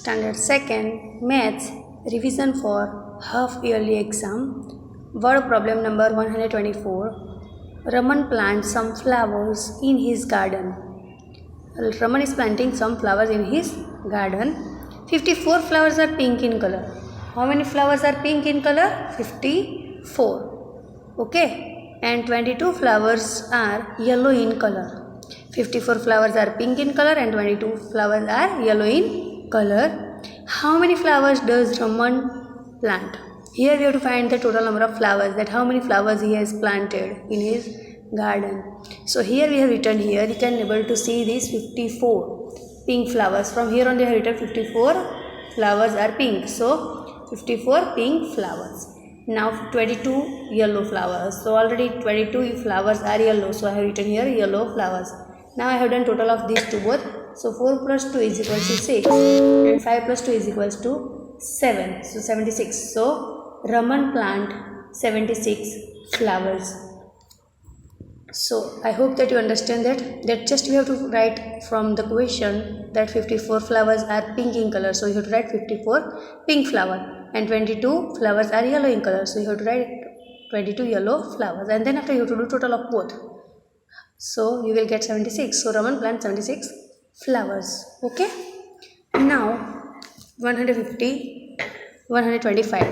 Standard 2nd, Maths, revision for half-yearly exam. Word problem number 124. Raman plants some flowers in his garden. Raman is planting some flowers in his garden. 54 flowers are pink in color. How many flowers are pink in color? 54. Okay. And 22 flowers are yellow in color. 54 flowers are pink in color and 22 flowers are yellow in color. How many flowers does Raman plant? Here we have to find the total number of flowers, that how many flowers he has planted in his garden. So here we have written, here you can able to see these 54 pink flowers. From here on they have written 54 flowers are pink. So 54 pink flowers. Now 22 yellow flowers. So already 22 flowers are yellow. So I have written here yellow flowers. Now I have done total of these two both. So 4 plus 2 is equals to 6 and 5 plus 2 is equals to 7. So 76. So Raman plant 76 flowers. So I hope that you understand that just you have to write from the question that 54 flowers are pink in color. So you have to write 54 pink flower and 22 flowers are yellow in color. So you have to write 22 yellow flowers, and then after you have to do total of both. So you will get 76. So Raman plant 76 flowers. Okay. Now 150, 125.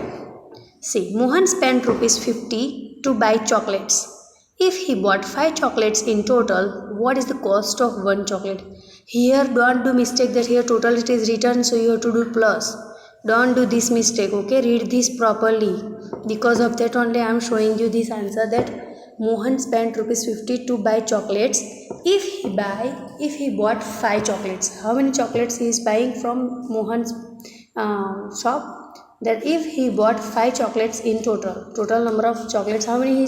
See, Mohan spent ₹50 to buy chocolates. If he bought 5 chocolates in total, what is the cost of one chocolate? Here don't do mistake that here total it is written, so you have to do plus. Don't do this mistake, okay? Read this properly. Because of that only I am showing you this answer, that Mohan spent ₹50 to buy chocolates. If he bought 5 chocolates, how many chocolates he is buying from Mohan's shop? That if he bought 5 chocolates in total number of chocolates, how many he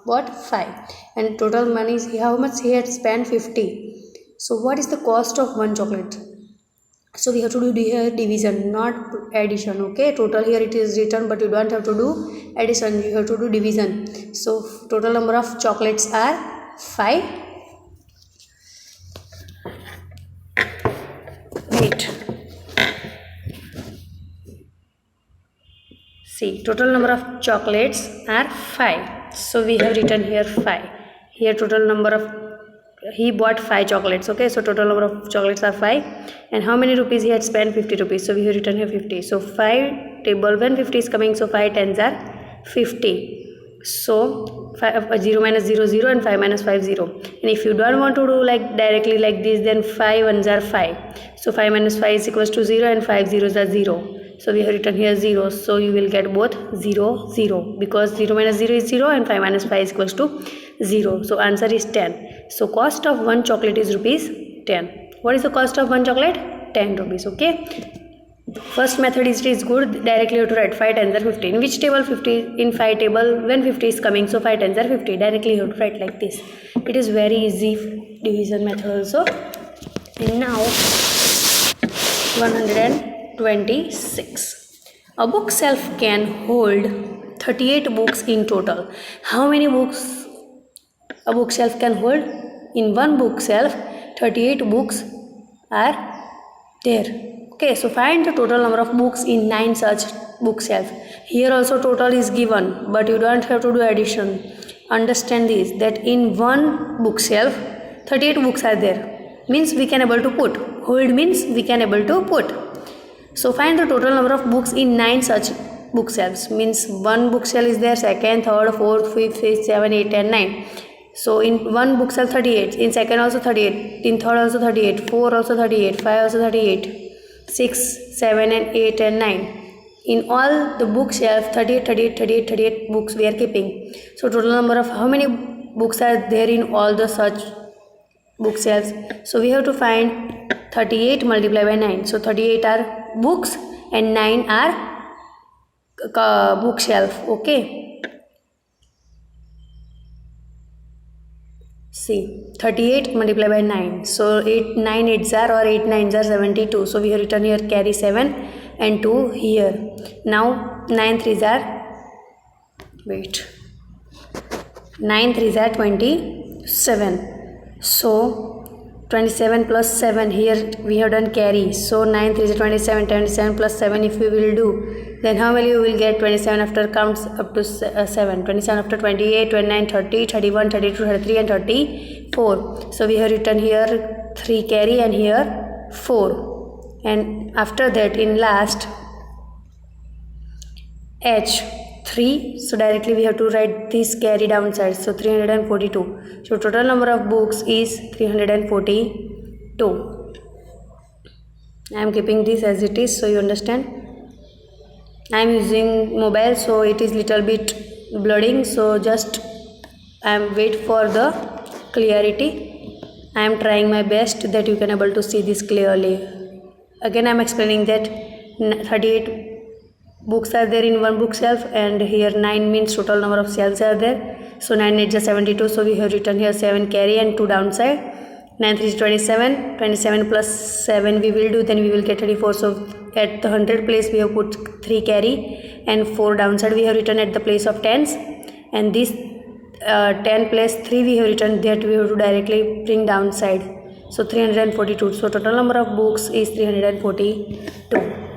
bought? 5, and total money is how much he had spent? 50. So what is the cost of one chocolate? So we have to do here division, not addition. Okay, total here it is written, but you don't have to do addition, you have to do division. So total number of chocolates are 5. Wait. See, total number of chocolates are 5. So we have written here 5. Here total number of, he bought 5 chocolates. Okay, so total number of chocolates are 5. And how many rupees he had spent? 50 rupees. So we have written here 50. So 5 table, when 50 is coming, so 5 tens are 50. So 0 minus 0 0 and 5 minus 5 0. And if you don't want to do like directly like this, then 5 ones are 5. So 5 minus 5 is equals to 0 and 5 zeros are 0. So we have written here 0. So you will get both 0 0, because 0 minus 0 is 0 and 5 minus 5 is equals to 0. So answer is 10. So cost of one chocolate is ₹10. What is the cost of one chocolate? 10 rupees. Okay. First method is good. Directly you have to write 5 tens are 50. In which table? 50. In 5 table, when 50 is coming, so 5 tens are 50. Directly you have to write like this. It is very easy division method also. And now 126. A bookshelf can hold 38 books in total. How many books a bookshelf can hold? In one bookshelf, 38 books are there. Okay, so find the total number of books in 9 such bookshelf. Here also total is given, but you don't have to do addition. Understand this, that in one bookshelf 38 books are there. Means we can able to put. Hold means we can able to put. So find the total number of books in 9 such bookshelves. Means one bookshelf is there, second, third, fourth, fifth, sixth, 7, 8 and 9. So in one bookshelf 38, in second also 38, in third also 38, 4 also 38, 5 also 38, 6, 7 and 8 and 9. In all the bookshelf 38 books we are keeping. So total number of how many books are there in all the such bookshelves? So we have to find 38 multiplied by 9. So 38 are books and 9 are bookshelf. Okay. See, 38 multiplied by 9. So 8 9 8s are, or 8 9s are 72. So we have written here carry 7 and 2 here. Now 9 3s are, wait, 9 3s are 27. So 27 plus 7, here we have done carry, so 9 3 is 27, 27 plus 7 if we will do, then how many you will get? 27 after counts up to 7, 27 after 28, 29, 30, 31, 32, 33 and 34. So we have written here 3 carry and here 4, and after that in last H 3, so directly we have to write this carry downside, so 342. So total number of books is 342. I am keeping this as it is so you understand. I am using mobile, so it is little bit blurring, so just I am wait for the clarity. I am trying my best that you can able to see this clearly. Again I am explaining that 38 books are there in one bookshelf, and here 9 means total number of shelves are there, so 9 8 is 72, so we have written here 7 carry and 2 downside. 9 3 is 27, 27 plus 7 we will do, then we will get 34, so at the 100 place we have put 3 carry and 4 downside we have written at the place of tens, and this 10 plus 3 we have written that we have to directly bring downside, so 342. So total number of books is 342.